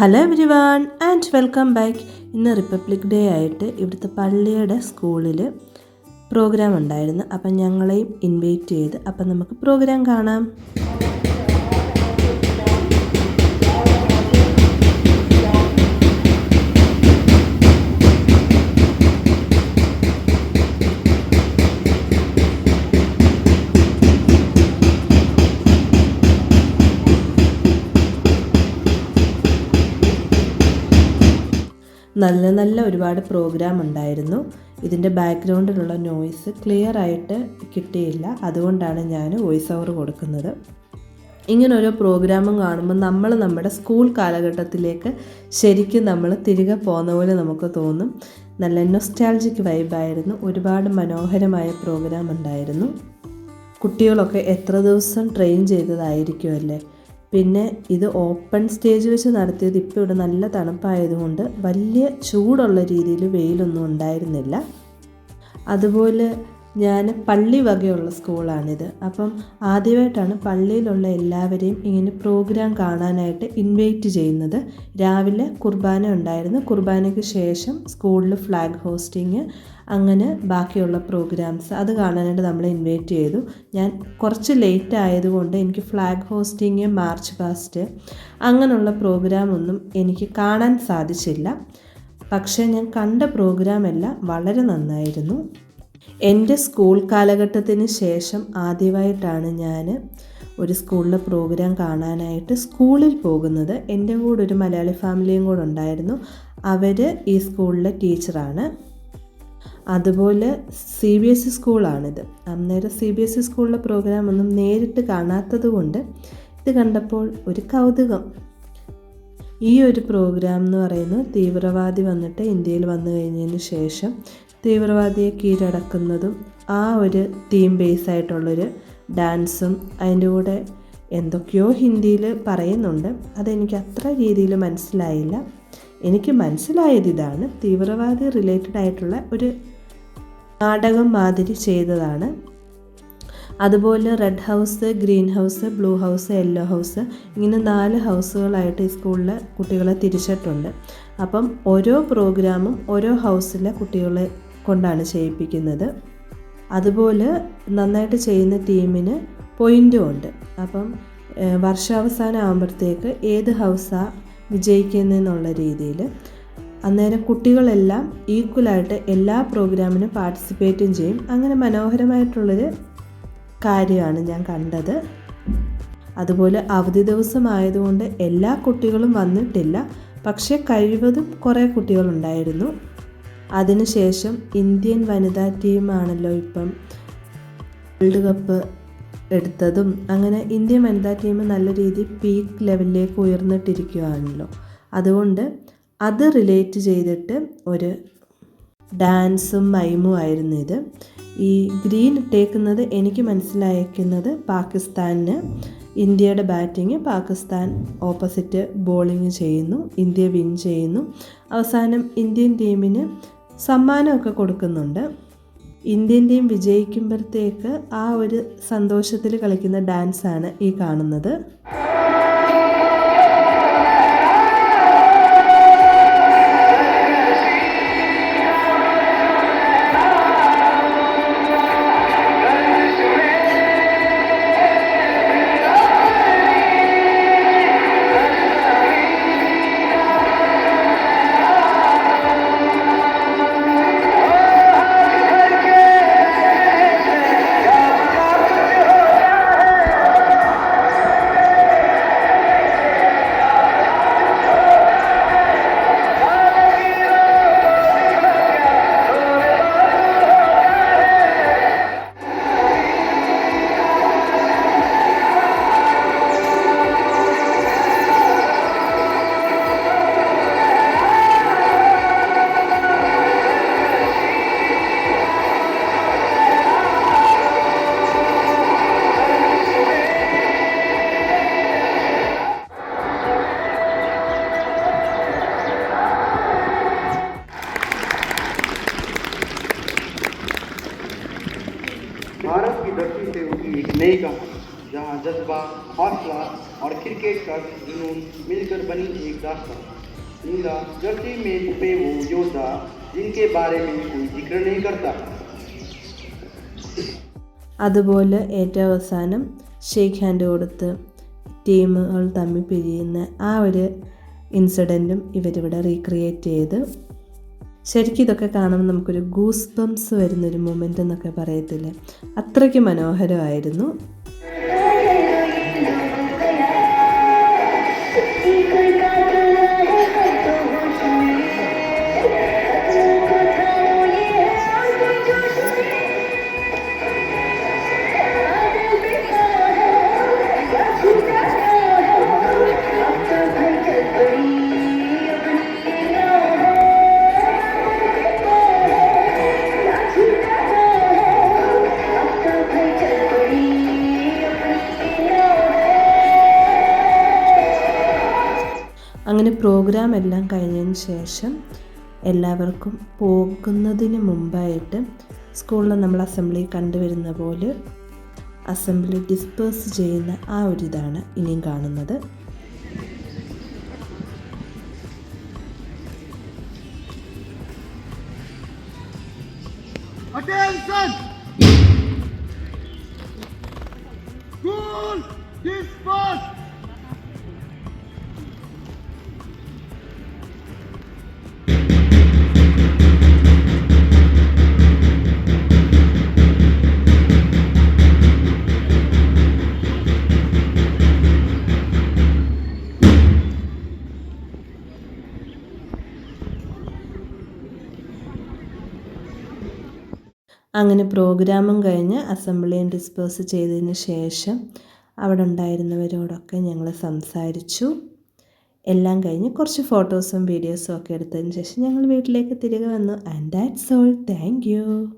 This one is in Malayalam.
Hello every one and welcome back. ഇന്ന് റിപ്പബ്ലിക് ഡേ ആയിട്ട് ഇവിടുത്തെ പള്ളിയുടെ സ്കൂളിൽ പ്രോഗ്രാം ഉണ്ടായിരുന്നു. അപ്പം ഞങ്ങളെയും ഇൻവൈറ്റ് ചെയ്ത് അപ്പം നമുക്ക് പ്രോഗ്രാം കാണാം. നല്ല ഒരുപാട് പ്രോഗ്രാം ഉണ്ടായിരുന്നു. ഇതിൻ്റെ ബാക്ക്ഗ്രൗണ്ടിലുള്ള നോയ്സ് ക്ലിയർ ആയിട്ട് കിട്ടിയില്ല, അതുകൊണ്ടാണ് ഞാൻ വോയിസ് ഓവർ കൊടുക്കുന്നത്. ഇങ്ങനെ ഓരോ പ്രോഗ്രാമും കാണുമ്പോൾ നമ്മുടെ സ്കൂൾ കാലഘട്ടത്തിലേക്ക് ശരിക്കും നമ്മൾ തിരികെ പോകുന്ന പോലെ നമുക്ക് തോന്നും. നല്ല നൊസ്റ്റാൾജിക് വൈബായിരുന്നു. ഒരുപാട് മനോഹരമായ പ്രോഗ്രാം ഉണ്ടായിരുന്നു. കുട്ടികളൊക്കെ എത്ര ദിവസം ട്രെയിൻ ചെയ്തതായിരിക്കുമല്ലേ. പിന്നെ ഇത് ഓപ്പൺ സ്റ്റേജ് വെച്ച് നടത്തിയത്. ഇപ്പോൾ ഇവിടെ നല്ല തണുപ്പായതുകൊണ്ട് വലിയ ചൂടുള്ള രീതിയിൽ വെയിലൊന്നും ഉണ്ടായിരുന്നില്ല. അതുപോലെ ഞാൻ പള്ളി വകയുള്ള സ്കൂളാണിത്. അപ്പം ആദ്യമായിട്ടാണ് പള്ളിയിലുള്ള എല്ലാവരെയും ഇങ്ങനെ പ്രോഗ്രാം കാണാനായിട്ട് ഇൻവൈറ്റ് ചെയ്യുന്നത്. രാവിലെ കുർബാന ഉണ്ടായിരുന്നു. കുർബാനയ്ക്ക് ശേഷം സ്കൂളിൽ ഫ്ലാഗ് ഹോസ്റ്റിങ്, അങ്ങനെ ബാക്കിയുള്ള പ്രോഗ്രാംസ് അത് കാണാനായിട്ട് നമ്മളെ ഇൻവൈറ്റ് ചെയ്തു. ഞാൻ കുറച്ച് ലേറ്റ് ആയതുകൊണ്ട് എനിക്ക് ഫ്ലാഗ് ഹോസ്റ്റിങ്, മാർച്ച് പാസ്റ്റ് അങ്ങനെയുള്ള പ്രോഗ്രാമൊന്നും എനിക്ക് കാണാൻ സാധിച്ചില്ല. പക്ഷേ ഞാൻ കണ്ട പ്രോഗ്രാമെല്ലാം വളരെ നന്നായിരുന്നു. എൻ്റെ സ്കൂൾ കാലഘട്ടത്തിന് ശേഷം ആദ്യമായിട്ടാണ് ഞാൻ ഒരു സ്കൂളിലെ പ്രോഗ്രാം കാണാനായിട്ട് സ്കൂളിൽ പോകുന്നത്. എൻ്റെ കൂടെ ഒരു മലയാളി ഫാമിലിയും കൂടെ ഉണ്ടായിരുന്നു. അവർ ഈ സ്കൂളിലെ ടീച്ചറാണ്. അതുപോലെ CBSE സ്കൂളാണിത്. അന്നേരം CBSE സ്കൂളിലെ പ്രോഗ്രാം ഒന്നും നേരിട്ട് കാണാത്തത് കൊണ്ട് ഇത് കണ്ടപ്പോൾ ഒരു കൗതുകം. ഈ ഒരു പ്രോഗ്രാം എന്ന് പറയുന്നത് തീവ്രവാദി വന്നിട്ട് ഇന്ത്യയിൽ വന്നു കഴിഞ്ഞതിന് ശേഷം തീവ്രവാദിയെ കീഴടക്കുന്നതും ആ ഒരു തീം ബേസ് ആയിട്ടുള്ളൊരു ഡാൻസും, അതിൻ്റെ കൂടെ എന്തൊക്കെയോ ഹിന്ദിയിൽ പറയുന്നുണ്ട്. അതെനിക്ക് അത്ര രീതിയിൽ മനസ്സിലായില്ല. എനിക്ക് മനസ്സിലായത് ഇതാണ്, തീവ്രവാദി റിലേറ്റഡ് ആയിട്ടുള്ള ഒരു നാടകം മാതിരി ചെയ്തതാണ്. അതുപോലെ red house, green house, blue house, yellow house, ഇങ്ങനെ 4 ഹൗസുകളായിട്ട് ഈ സ്കൂളിലെ കുട്ടികളെ തിരിച്ചിട്ടുണ്ട്. അപ്പം ഓരോ പ്രോഗ്രാമും ഓരോ ഹൗസിലെ കുട്ടികളെ കൊണ്ടാണ് ചെയ്യിപ്പിക്കുന്നത്. അതുപോലെ നന്നായിട്ട് ചെയ്യുന്ന ടീമിന് പോയിൻറ്റും ഉണ്ട്. അപ്പം വർഷാവസാനം ആകുമ്പോഴത്തേക്ക് ഏത് ഹൗസാണ് വിജയിക്കുന്നതെന്നുള്ള രീതിയിൽ അന്നേരം കുട്ടികളെല്ലാം ഈക്വലായിട്ട് എല്ലാ പ്രോഗ്രാമിനും പാർട്ടിസിപ്പേറ്റും ചെയ്യും. അങ്ങനെ മനോഹരമായിട്ടുള്ളൊരു കാര്യമാണ് ഞാൻ കണ്ടത്. അതുപോലെ അവധി ദിവസമായതുകൊണ്ട് എല്ലാ കുട്ടികളും വന്നിട്ടില്ല, പക്ഷേ കഴിവതും കുറേ കുട്ടികളുണ്ടായിരുന്നു. അതിനുശേഷം ഇന്ത്യൻ വനിതാ ടീമാണല്ലോ ഇപ്പം വേൾഡ് കപ്പ് എടുത്തതും, അങ്ങനെ ഇന്ത്യൻ വനിതാ ടീം നല്ല രീതിയിൽ പീക്ക് ലെവലിലേക്ക് ഉയർന്നിട്ടിരിക്കുകയാണല്ലോ. അതുകൊണ്ട് അത് റിലേറ്റ് ചെയ്തിട്ട് ഒരു ഡാൻസും മൈമും ആയിരുന്നു ഇത്. ഈ ഗ്രീൻ ഇട്ടേക്കുന്നത് എനിക്ക് മനസ്സിലാക്കുന്നത് പാകിസ്ഥാനിന് ഇന്ത്യയുടെ ബാറ്റിങ്, പാകിസ്ഥാൻ ഓപ്പോസിറ്റ് ബോളിങ് ചെയ്യുന്നു, ഇന്ത്യ വിൻ ചെയ്യുന്നു. അവസാനം ഇന്ത്യൻ ടീമിന് സമ്മാനമൊക്കെ കൊടുക്കുന്നുണ്ട്. ഇന്ത്യൻ ടീം വിജയിക്കുമ്പോഴത്തേക്ക് ആ ഒരു സന്തോഷത്തിൽ കളിക്കുന്ന ഡാൻസാണ് ഈ കാണുന്നത്. भारत की धरती से उनकी एक नई कहानी, जहाँ जज्बा, हौसला और क्रिकेट का जुनून मिलकर बनी एक दास्तां। नीला जर्सी में छुपे वो योद्धा जिनके बारे में कोई जिक्र नहीं करता। അതുപോലെ ഏറ്റവും അവസാനം ഷേക്ക് ഹാൻഡ് കൊടുത്ത് ടീമുകൾ തമ്മിൽ പിരിയുന്ന ആ ഒരു ഇൻസിഡൻറ്റും ഇവരിവിടെ റീക്രിയേറ്റ് ചെയ്ത്, ശരിക്കും ഇതൊക്കെ കാണുമ്പോൾ നമുക്കൊരു ഗൂസ് ബംസ് വരുന്നൊരു മൊമെൻ്റ് എന്നൊക്കെ പറയത്തില്ലേ, അത്രയ്ക്ക് മനോഹരമായിരുന്നു. അങ്ങനെ പ്രോഗ്രാം എല്ലാം കഴിഞ്ഞതിന് ശേഷം എല്ലാവർക്കും പോകുന്നതിന് മുമ്പായിട്ട് സ്കൂളിൽ നമ്മൾ അസംബ്ലി കണ്ടുവരുന്ന പോലെ അസംബ്ലി ഡിസ്പേഴ്സ് ചെയ്യുന്ന ആ ഒരു ഇതാണ് ഇനിയും കാണുന്നത്. Attention! School dispersed! അങ്ങനെ പ്രോഗ്രാമും കഴിഞ്ഞ് അസംബ്ലിയും ഡിസ്പേഴ്സ് ചെയ്തതിന് ശേഷം അവിടെ ഉണ്ടായിരുന്നവരോടൊക്കെ ഞങ്ങൾ സംസാരിച്ചു. എല്ലാം കഴിഞ്ഞ് കുറച്ച് ഫോട്ടോസും വീഡിയോസും ഒക്കെ എടുത്തതിന് ശേഷം ഞങ്ങൾ വീട്ടിലേക്ക് തിരികെ വന്നു. And that's all. Thank you.